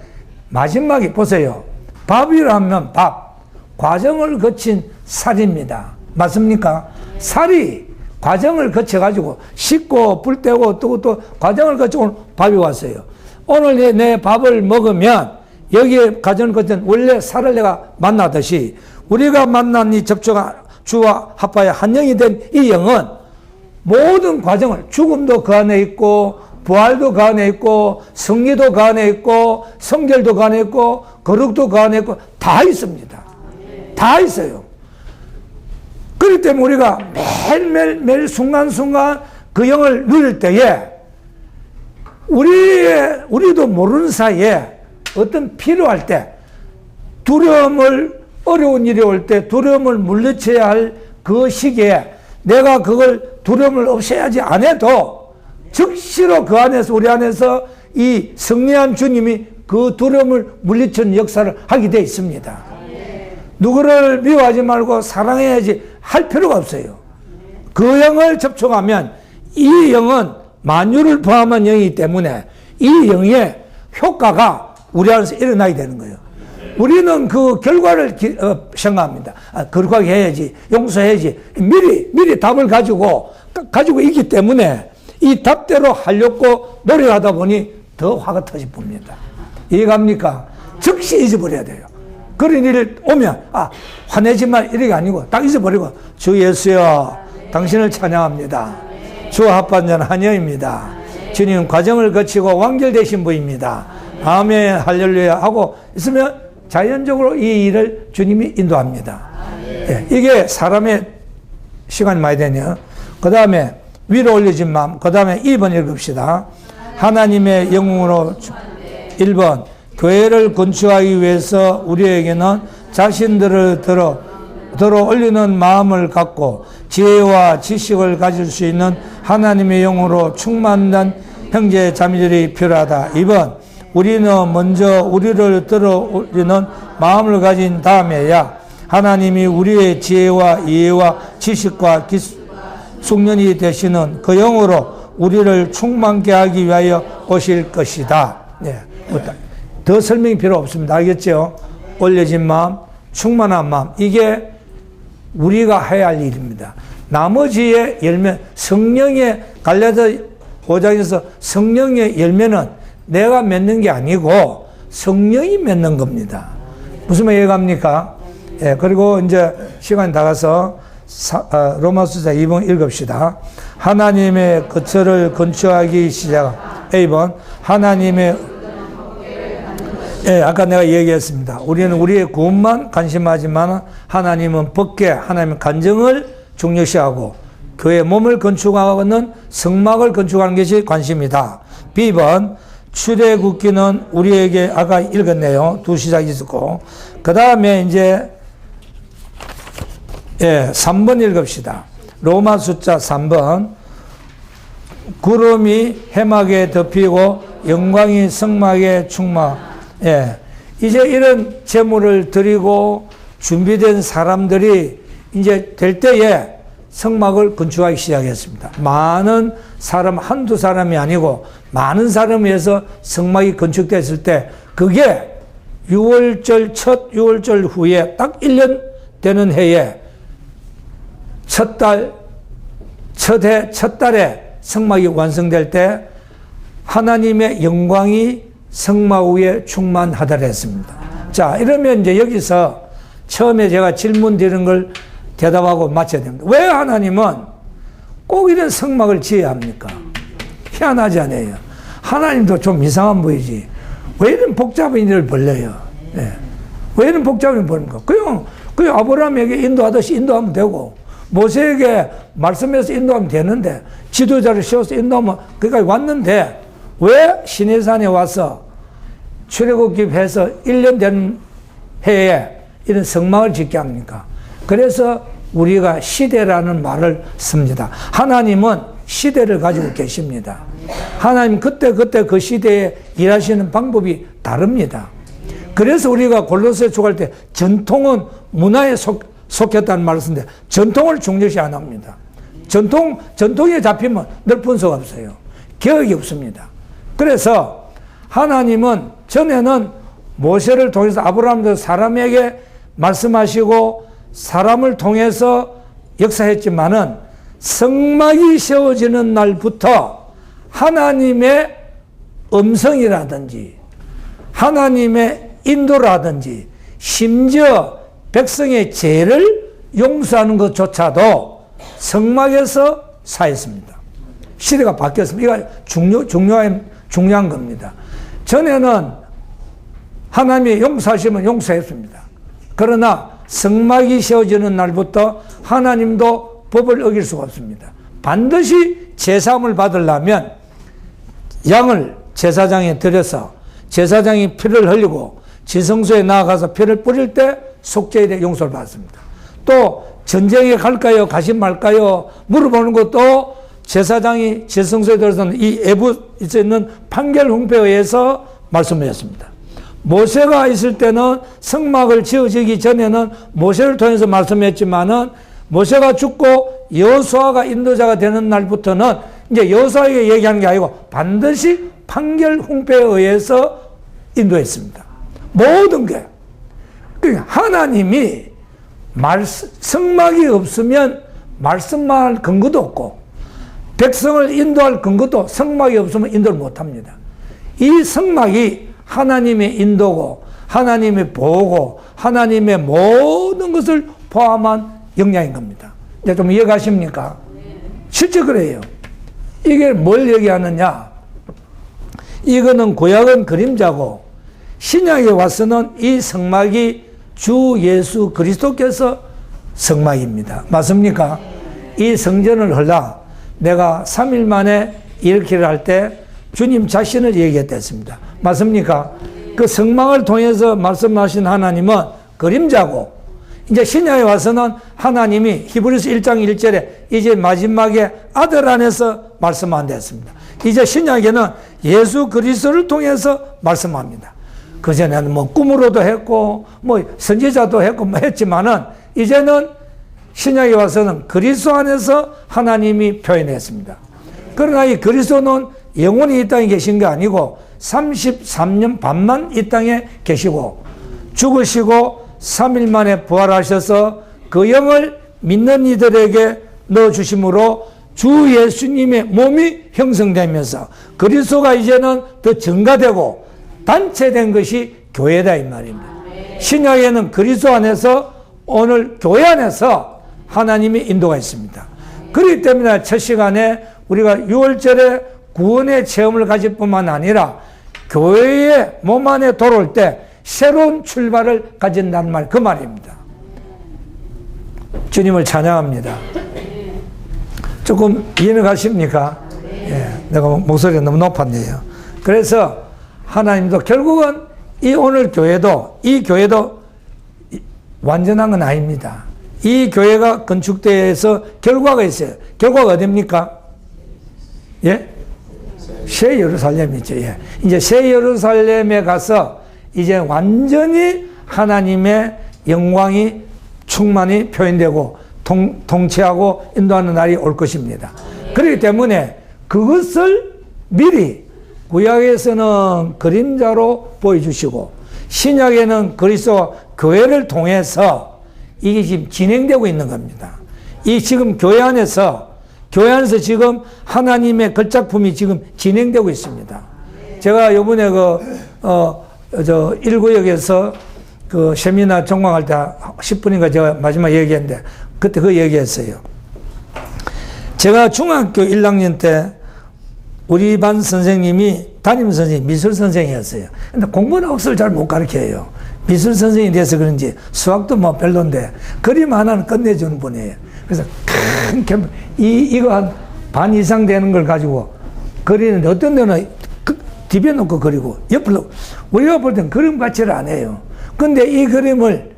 마지막에 보세요. 밥이라면 밥, 과정을 거친 살입니다. 맞습니까? 살이 과정을 거쳐가지고 씻고 불 떼고 또 과정을 거치고 밥이 왔어요. 오늘 내 밥을 먹으면 여기에 과정을 거친 원래 살을 내가 만나듯이 우리가 만난 이 접촉한 주와 합하여 한 영이 된 이 영은 모든 과정을 죽음도 그 안에 있고 부활도 그 안에 있고 승리도 그 안에 있고 성결도 그 안에 있고 거룩도 그 안에 있고 다 있습니다. 다 있어요. 그렇기 때문에 우리가 매일 순간순간 그 영을 누릴 때에 우리도 모르는 사이에 어떤 필요할 때 어려운 일이 올 때 두려움을 물리쳐야 할 그 시기에 내가 그걸 두려움을 없애야지 안 해도 즉시로 그 안에서 우리 안에서 이 승리한 주님이 그 두려움을 물리치는 역사를 하게 되어 있습니다. 누구를 미워하지 말고 사랑해야지 할 필요가 없어요. 그 영을 접촉하면 이 영은 만유를 포함한 영이기 때문에 이 영의 효과가 우리 안에서 일어나게 되는 거예요. 우리는 그 결과를 생각합니다. 거룩하게 해야지, 용서해야지. 미리 답을 가지고 있기 때문에 이 답대로 하려고 노력하다 보니 더 화가 터집니다. 이해갑니까? 즉시 잊어버려야 돼요. 그런 일이 오면, 화내지만 이게 아니고 딱 잊어버리고, 주 예수여, 당신을 찬양합니다. 주와 합한 한영입니다. 주님 과정을 거치고 완결되신 분입니다. 아멘, 할렐루야 하고 있으면 자연적으로 이 일을 주님이 인도합니다. 예, 이게 사람의 시간이 많이 되네요. 그 다음에 위로 올려진 마음. 그 다음에 2번 읽읍시다. 하나님의 영웅으로 1번 교회를 건축하기 위해서 우리에게는 자신들을 들어 올리는 마음을 갖고 지혜와 지식을 가질 수 있는 하나님의 영으로 충만한 형제 자매들이 필요하다. 2번 우리는 먼저 우리를 들어 올리는 마음을 가진 다음에야 하나님이 우리의 지혜와 이해와 지식과 숙련이 되시는 그 영으로 우리를 충만케 하기 위하여 오실 것이다. 네. 더 설명이 필요 없습니다. 알겠죠? 올려진 마음, 충만한 마음. 이게 우리가 해야 할 일입니다. 나머지의 열매, 성령의 갈라디아 5장에서 성령의 열매는 내가 맺는 게 아니고 성령이 맺는 겁니다. 무슨 말 이해갑니까? 예, 그리고 이제 시간이 다 가서 로마서 2번 읽읍시다. 하나님의 거처를 건축하기 시작. A번 하나님의 아까 내가 얘기했습니다. 우리는 우리의 구원만 관심하지만 하나님은 법계, 하나님의 간정을 중요시하고 그의 몸을 건축하는 성막을 건축하는 것이 관심이다. B번 출애굽기는 우리에게 아까 읽었네요. 두 시작이 있었고 그 다음에 이제 3번 읽읍시다. 로마 숫자 3번 구름이 해막에 덮이고 영광이 성막에 충만. 이제 이런 제물을 드리고 준비된 사람들이 이제 될 때에 성막을 건축하기 시작했습니다. 많은 사람, 한두 사람이 아니고 많은 사람에 의해서 성막이 건축됐을 때 그게 6월절, 첫 6월절 후에 딱 1년 되는 해에 첫 달, 첫 해, 첫 달에 성막이 완성될 때 하나님의 영광이 성막 위에 충만하다고 했습니다. 자, 이러면 이제 여기서 처음에 제가 질문 드리는 걸 대답하고 마쳐야 됩니다. 왜 하나님은 꼭 이런 성막을 지어야 합니까? 희한하지 않아요? 하나님도 좀 이상한 보이지. 왜 이런 복잡한 일을 벌려요? 왜 이런 복잡한 일을 벌립니까? 그냥 아브라함에게 인도하듯이 인도하면 되고, 모세에게 말씀해서 인도하면 되는데, 지도자를 세워서 인도하면 거기까지 왔는데, 왜 시내산에 와서 출애굽기 해서 1년 된 해에 이런 성막을 짓게 합니까? 그래서 우리가 시대라는 말을 씁니다. 하나님은 시대를 가지고 계십니다. 하나님 그때 그 시대에 일하시는 방법이 다릅니다. 그래서 우리가 골로새 축할 때 전통은 문화에 속했다는 말을 쓰는데 전통을 중요시 안 합니다. 전통에 잡히면 넓은 수가 없어요. 개혁이 없습니다. 그래서 하나님은 전에는 모세를 통해서 아브라함도 사람에게 말씀하시고 사람을 통해서 역사했지만은 성막이 세워지는 날부터 하나님의 음성이라든지 하나님의 인도라든지 심지어 백성의 죄를 용서하는 것조차도 성막에서 사했습니다. 시대가 바뀌었습니다. 이거 중요한 겁니다. 전에는 하나님의 용서하시면 용서했습니다. 그러나 성막이 세워지는 날부터 하나님도 법을 어길 수가 없습니다. 반드시 제사함을 받으려면 양을 제사장에 들여서 제사장이 피를 흘리고 지성소에 나아가서 피를 뿌릴 때 속죄에 대해 용서를 받습니다. 또 전쟁에 갈까요? 가시 말까요? 물어보는 것도 제사장이 지성소에 들어서는 이 에붓에 있는 판결 훈표에 의해서 말씀하셨습니다. 모세가 있을 때는 성막을 지어지기 전에는 모세를 통해서 말씀했지만은 모세가 죽고 여호수아가 인도자가 되는 날부터는 이제 여호수아에게 얘기하는 게 아니고 반드시 판결 훈표에 의해서 인도했습니다. 모든 게. 그러니까 하나님이 성막이 없으면 말씀할 근거도 없고 백성을 인도할 근거도 성막이 없으면 인도를 못합니다. 이 성막이 하나님의 인도고 하나님의 보호고 하나님의 모든 것을 포함한 역량인 겁니다. 이제 좀 이해가십니까? 실제 그래요. 이게 뭘 얘기하느냐? 이거는 구약은 그림자고 신약에 와서는 이 성막이 주 예수 그리스도께서 성막입니다. 맞습니까? 이 성전을 헐라 내가 3일 만에 일으키려 할 때 주님 자신을 얘기했습니다. 맞습니까? 그 성막을 통해서 말씀하신 하나님은 그림자고 이제 신약에 와서는 하나님이 히브리서 1장 1절에 이제 마지막에 아들 안에서 말씀한다 했습니다. 이제 신약에는 예수 그리스도를 통해서 말씀합니다. 그전에는 뭐 꿈으로도 했고, 뭐 선지자도 했고, 뭐 했지만은, 이제는 신약에 와서는 그리스도 안에서 하나님이 표현했습니다. 그러나 이 그리스도는 영원히 이 땅에 계신 게 아니고 33년 반만 이 땅에 계시고 죽으시고 3일 만에 부활하셔서 그 영을 믿는 이들에게 넣어주심으로 주 예수님의 몸이 형성되면서 그리스도가 이제는 더 증가되고 단체된 것이 교회다 이 말입니다. 신약에는 그리스도 안에서 오늘 교회 안에서 하나님의 인도가 있습니다. 그렇기 때문에 첫 시간에 우리가 6월절에 구원의 체험을 가질 뿐만 아니라 교회의 몸 안에 돌아올 때 새로운 출발을 가진다는 말, 그 말입니다. 주님을 찬양합니다. 조금 이해는 가십니까? 예, 내가 목소리가 너무 높았네요. 그래서 하나님도 결국은 이 오늘 교회도, 이 교회도 완전한 건 아닙니다. 이 교회가 건축돼서 결과가 있어요. 결과가 어딥니까? 예? 새 예루살렘이죠. 예. 이제 새 예루살렘에 가서 이제 완전히 하나님의 영광이 충만히 표현되고 통치하고 인도하는 날이 올 것입니다. 그렇기 때문에 그것을 미리 구약에서는 그림자로 보여주시고 신약에는 그리스도 교회를 통해서 이게 지금 진행되고 있는 겁니다. 이 지금 교회 안에서 지금 하나님의 걸작품이 지금 진행되고 있습니다. 제가 요번에 1구역에서 그 세미나 종강할 때 10분인가 제가 마지막 얘기했는데 그때 그 얘기했어요. 제가 중학교 1학년 때 우리 반 선생님이 담임 선생님, 미술 선생이었어요. 근데 공부나 억수를 잘 못 가르쳐요. 미술 선생이 돼서 그런지 수학도 뭐 별론데 그림 하나는 끝내주는 분이에요. 그래서 큰 캠프, 이거 한 반 이상 되는 걸 가지고 그리는데 어떤 데는 뒤에 놓고 그리고 옆으로 우리가 볼 땐 그림 가치를 안 해요. 근데 이 그림을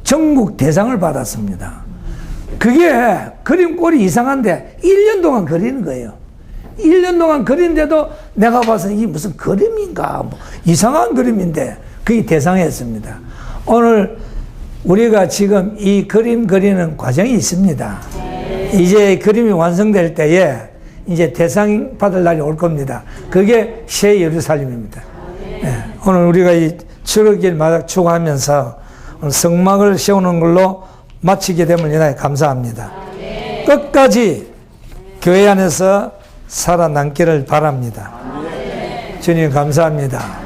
전국 대상을 받았습니다. 그게 그림 꼴이 이상한데 1년 동안 그리는 거예요. 1년 동안 그린데도 내가 봐서 이게 무슨 그림인가 뭐 이상한 그림인데 그게 대상이었습니다. 오늘 우리가 지금 이 그림 그리는 과정이 있습니다. 이제 그림이 완성될 때에 이제 대상 받을 날이 올 겁니다. 그게 새 예루살렘입니다. 네. 오늘 우리가 이 출애굽길 마다 추구하면서 성막을 세우는 걸로 마치게 됨을 인하여 감사합니다. 끝까지 교회 안에서 살아남기를 바랍니다. 주님 감사합니다.